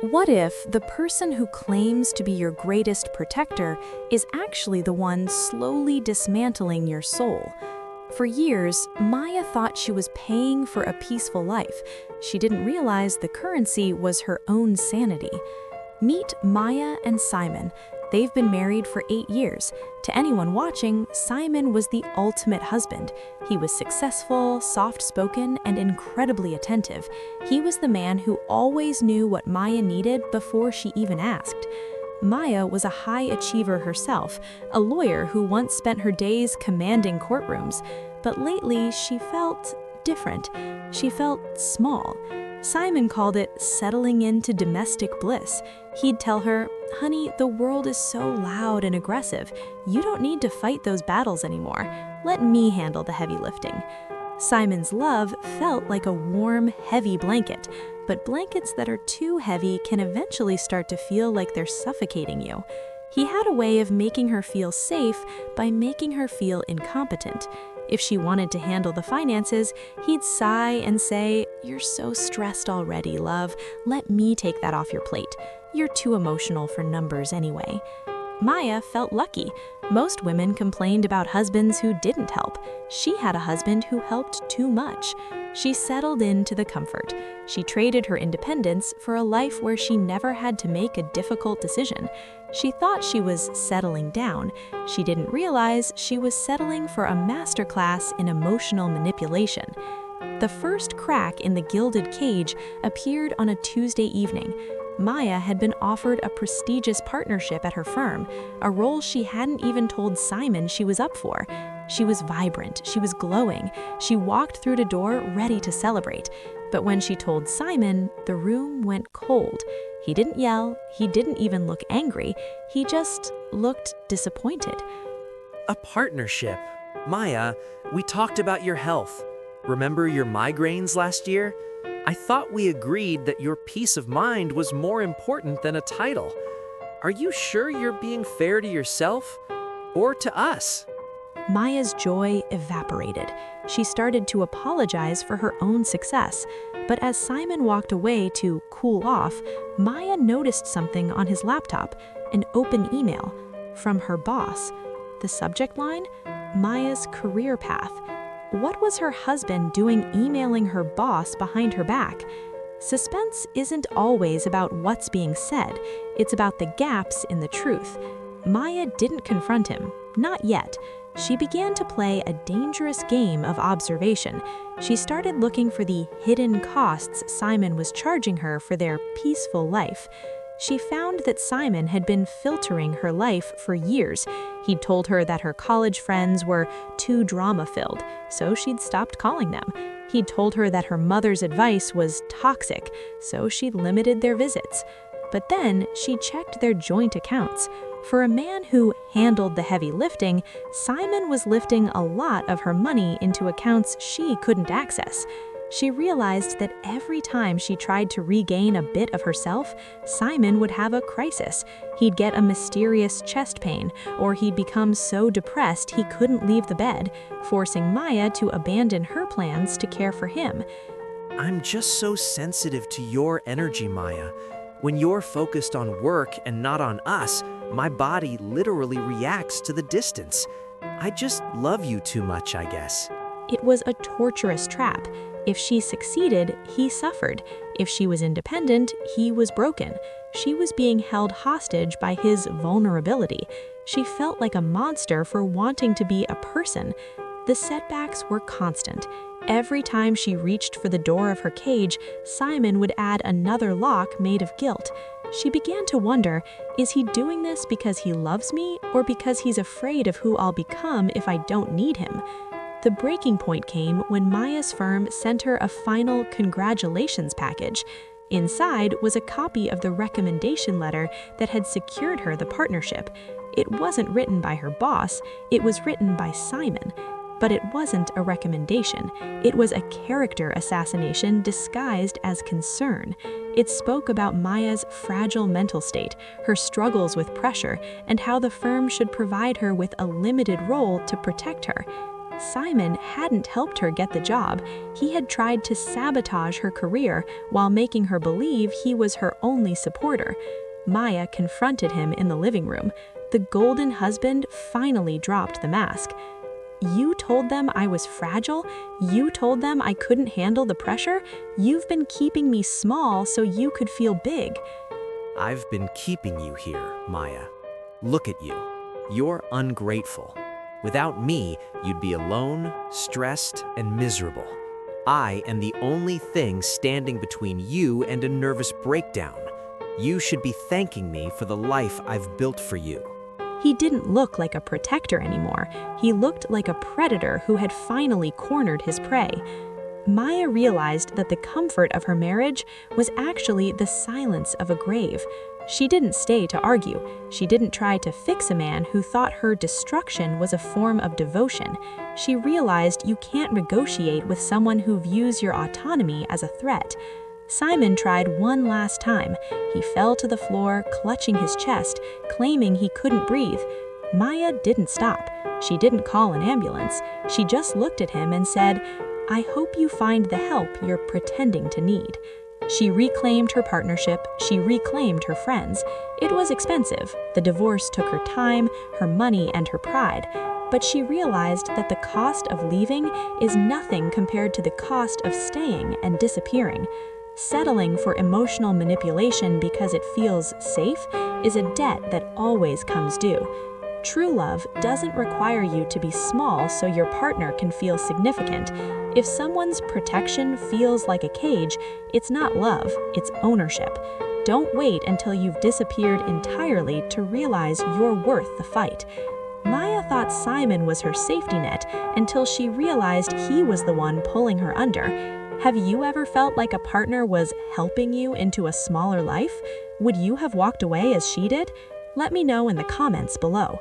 What if the person who claims to be your greatest protector is actually the one slowly dismantling your soul? For years, Maya thought she was paying for a peaceful life. She didn't realize the currency was her own sanity. Meet Maya and Simon. They've been married for 8 years. To anyone watching, Simon was the ultimate husband. He was successful, soft-spoken, and incredibly attentive. He was the man who always knew what Maya needed before she even asked. Maya was a high achiever herself, a lawyer who once spent her days commanding courtrooms. But lately, she felt different. She felt small. Simon called it settling into domestic bliss. He'd tell her, "Honey, the world is so loud and aggressive. You don't need to fight those battles anymore. Let me handle the heavy lifting." Simon's love felt like a warm, heavy blanket, but blankets that are too heavy can eventually start to feel like they're suffocating you. He had a way of making her feel safe by making her feel incompetent. If she wanted to handle the finances, he'd sigh and say, "You're so stressed already, love. Let me take that off your plate. You're too emotional for numbers anyway." Maya felt lucky. Most women complained about husbands who didn't help. She had a husband who helped too much. She settled into the comfort. She traded her independence for a life where she never had to make a difficult decision. She thought she was settling down. She didn't realize she was settling for a masterclass in emotional manipulation. The first crack in the gilded cage appeared on a Tuesday evening. Maya had been offered a prestigious partnership at her firm, a role she hadn't even told Simon she was up for. She was vibrant, she was glowing. She walked through the door ready to celebrate. But when she told Simon, the room went cold. He didn't yell, he didn't even look angry, he just looked disappointed. A partnership. Maya, we talked about your health. Remember your migraines last year? I thought we agreed that your peace of mind was more important than a title. Are you sure you're being fair to yourself or to us? Maya's joy evaporated. She started to apologize for her own success. But as Simon walked away to cool off, Maya noticed something on his laptop, an open email from her boss. The subject line? Maya's career path. What was her husband doing emailing her boss behind her back? Suspense isn't always about what's being said. It's about the gaps in the truth. Maya didn't confront him, not yet. She began to play a dangerous game of observation. She started looking for the hidden costs Simon was charging her for their peaceful life. She found that Simon had been filtering her life for years. He'd told her that her college friends were too drama-filled, so she'd stopped calling them. He'd told her that her mother's advice was toxic, so she'd limited their visits. But then she checked their joint accounts. For a man who handled the heavy lifting, Simon was lifting a lot of her money into accounts she couldn't access. She realized that every time she tried to regain a bit of herself, Simon would have a crisis. He'd get a mysterious chest pain, or he'd become so depressed he couldn't leave the bed, forcing Maya to abandon her plans to care for him. I'm just so sensitive to your energy, Maya. When you're focused on work and not on us, my body literally reacts to the distance. I just love you too much, I guess. It was a torturous trap. If she succeeded, he suffered. If she was independent, he was broken. She was being held hostage by his vulnerability. She felt like a monster for wanting to be a person. The setbacks were constant. Every time she reached for the door of her cage, Simon would add another lock made of guilt. She began to wonder, is he doing this because he loves me or because he's afraid of who I'll become if I don't need him? The breaking point came when Maya's firm sent her a final congratulations package. Inside was a copy of the recommendation letter that had secured her the partnership. It wasn't written by her boss, it was written by Simon. But it wasn't a recommendation. It was a character assassination disguised as concern. It spoke about Maya's fragile mental state, her struggles with pressure, and how the firm should provide her with a limited role to protect her. Simon hadn't helped her get the job. He had tried to sabotage her career while making her believe he was her only supporter. Maya confronted him in the living room. The golden husband finally dropped the mask. "You told them I was fragile? You told them I couldn't handle the pressure? You've been keeping me small so you could feel big." I've been keeping you here, Maya. Look at you. You're ungrateful. Without me, you'd be alone, stressed, and miserable. I am the only thing standing between you and a nervous breakdown. You should be thanking me for the life I've built for you. He didn't look like a protector anymore. He looked like a predator who had finally cornered his prey. Maya realized that the comfort of her marriage was actually the silence of a grave. She didn't stay to argue. She didn't try to fix a man who thought her destruction was a form of devotion. She realized you can't negotiate with someone who views your autonomy as a threat. Simon tried one last time. He fell to the floor, clutching his chest, claiming he couldn't breathe. Maya didn't stop. She didn't call an ambulance. She just looked at him and said, "I hope you find the help you're pretending to need." She reclaimed her partnership. She reclaimed her friends. It was expensive. The divorce took her time, her money, and her pride. But she realized that the cost of leaving is nothing compared to the cost of staying and disappearing. Settling for emotional manipulation because it feels safe is a debt that always comes due. True love doesn't require you to be small so your partner can feel significant. If someone's protection feels like a cage, it's not love, it's ownership. Don't wait until you've disappeared entirely to realize you're worth the fight. Maya thought Simon was her safety net until she realized he was the one pulling her under. Have you ever felt like a partner was helping you into a smaller life? Would you have walked away as she did? Let me know in the comments below.